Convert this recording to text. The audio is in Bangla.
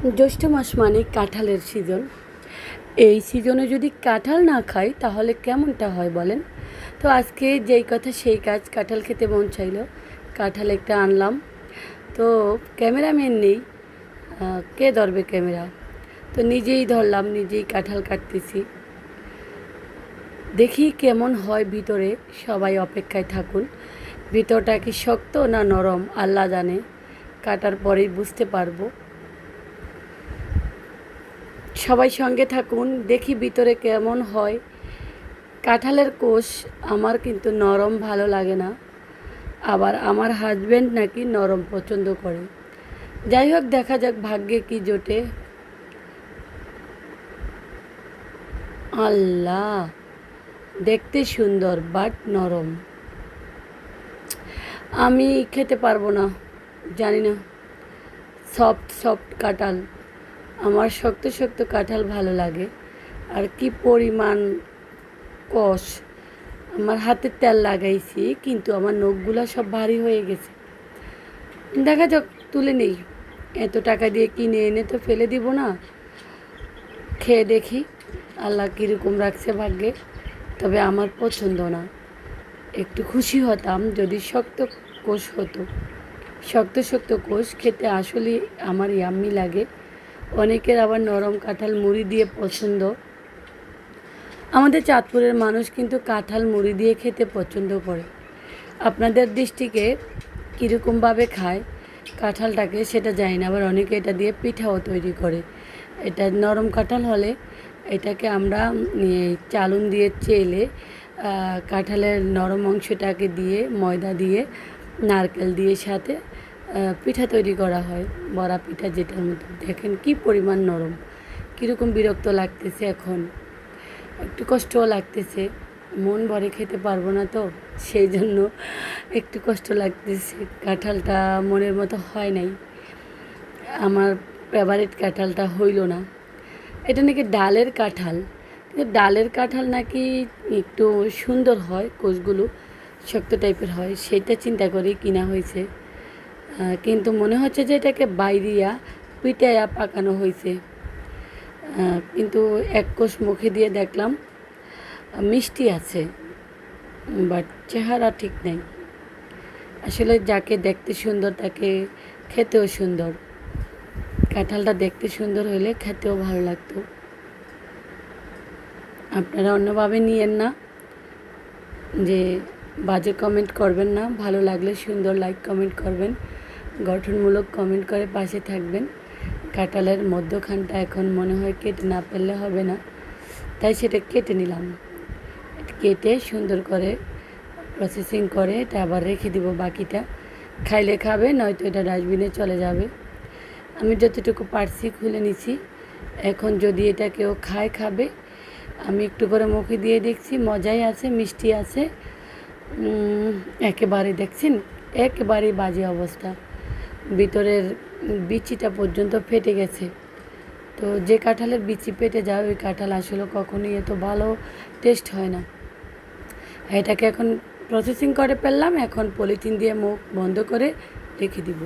জ্যৈষ্ঠ মাস মানে কাঁঠালের সিজন। এই সিজনে যদি কাঁঠাল না খাই তাহলে কেমনটা হয় বলেন? তো আজকে যেই কথা সেই কাজ, কাঁঠাল খেতে মন চাইলো, কাঁঠাল একটা আনলাম। তো ক্যামেরাম্যান নেই, কে ধরবে ক্যামেরা? তো নিজেই ধরলাম, নিজেই কাঁঠাল কাটতেছি। দেখি কেমন হয় ভিতরে, সবাই অপেক্ষায় থাকুন। ভিতরটা কি শক্ত না নরম আল্লাহ জানে, কাটার পরেই বুঝতে পারবো। সবাই সঙ্গে থাকুন, দেখি ভিতরে কেমন হয়। কাঁঠালের কোষ আমার কিন্তু নরম ভালো লাগে না, আবার আমার হাজব্যান্ড নাকি নরম পছন্দ করে। যাই হোক, দেখা যাক ভাগ্যে কি জোটে। আল্লাহ, দেখতে সুন্দর বাট নরম। আমি খেতে পারবো না, জানি না। সফট সফট কাঁঠাল, আমার শক্ত শক্ত কাঁঠাল ভালো লাগে। আর কি পরিমাণ কষ! আমার হাতে তেল লাগাইছি কিন্তু আমার নখগুলা সব ভারী হয়ে গেছে। দেখা যাক, তুলে নেই। এত টাকা দিয়ে কিনে এনে তো ফেলে দিব না, খেয়ে দেখি আল্লাহ কীরকম রাখছে ভাগ্যে। তবে আমার পছন্দ না। একটু খুশি হতাম যদি শক্ত কোষ হতো। শক্ত শক্ত কোষ খেতে আসলে আমার ইয়াম্মি লাগে। অনেকের আবার নরম কাঁঠাল মুড়ি দিয়ে পছন্দ। আমাদের চাঁদপুরের মানুষ কিন্তু কাঁঠাল মুড়ি দিয়ে খেতে পছন্দ করে। আপনাদের দৃষ্টিকে কীরকমভাবে খায় কাঁঠালটাকে সেটা জানি না। আবার অনেকে এটা দিয়ে পিঠাও তৈরি করে। এটা নরম কাঁঠাল হলে এটাকে আমরা চালুন দিয়ে চেলে কাঁঠালের নরম অংশটাকে দিয়ে ময়দা দিয়ে নারকেল দিয়ে সাথে পিঠা তৈরি করা হয়, বড়া পিঠা যেটার মতো। দেখেন কি পরিমাণ নরম, কীরকম বিরক্ত লাগতেছে এখন, একটু কষ্টও লাগতেছে। মন ভরে খেতে পারবো না তো, সেই জন্য একটু কষ্ট লাগতেছে। কাঁঠালটা মনের মতো হয় নাই, আমার ফেভারিট কাঁঠালটা হইল না। এটা নাকি ডালের কাঁঠাল, কিন্তু ডালের কাঁঠাল নাকি একটু সুন্দর হয়, কোষগুলো শক্ত টাইপের হয়, সেটা চিন্তা করেই কিনা হয়েছে। কিন্তু মনে হচ্ছে যে এটাকে বাইরিয়া পিটাইয়া পাকানো হয়েছে। কিন্তু এক কোষ মুখে দিয়ে দেখলাম মিষ্টি আছে, বাট চেহারা ঠিক নেই। আসলে যাকে দেখতে সুন্দর তাকে খেতেও সুন্দর। কাঁঠালটা দেখতে সুন্দর হলে খেতেও ভালো লাগতো। আপনারা অন্যভাবে নিয়েন না, যে বাজে কমেন্ট করবেন না। ভালো লাগলে সুন্দর লাইক কমেন্ট করবেন, গঠনমূলক কমেন্ট করে পাশে থাকবেন। কাঁঠালের মধ্যখানটা এখন মনে হয় কেটে না ফেললে হবে না, তাই সেটা কেটে নিলাম। কেটে সুন্দর করে প্রসেসিং করে এটা আবার রেখে দিব। বাকিটা খাইলে খাবে, নয়তো এটা ডাস্টবিনে চলে যাবে। আমি যতটুকু পারছি খুলে নিছি। এখন যদি এটা কেউ খাবে। আমি একটু করে মুখে দিয়ে দেখছি, মজাই আছে, মিষ্টি আছে। একেবারে দেখছেন, একেবারেই বাজে অবস্থা। ভিতরের বিচিটা পর্যন্ত ফেটে গেছে। তো যে কাঁঠালের বিচি পেটে যায় ওই কাঁঠাল আসলে কখনোই এত ভালো টেস্ট হয় না। এটাকে এখন প্রসেসিং করে ফেললাম, এখন পলিথিন দিয়ে মুখ বন্ধ করে রেখে দিব।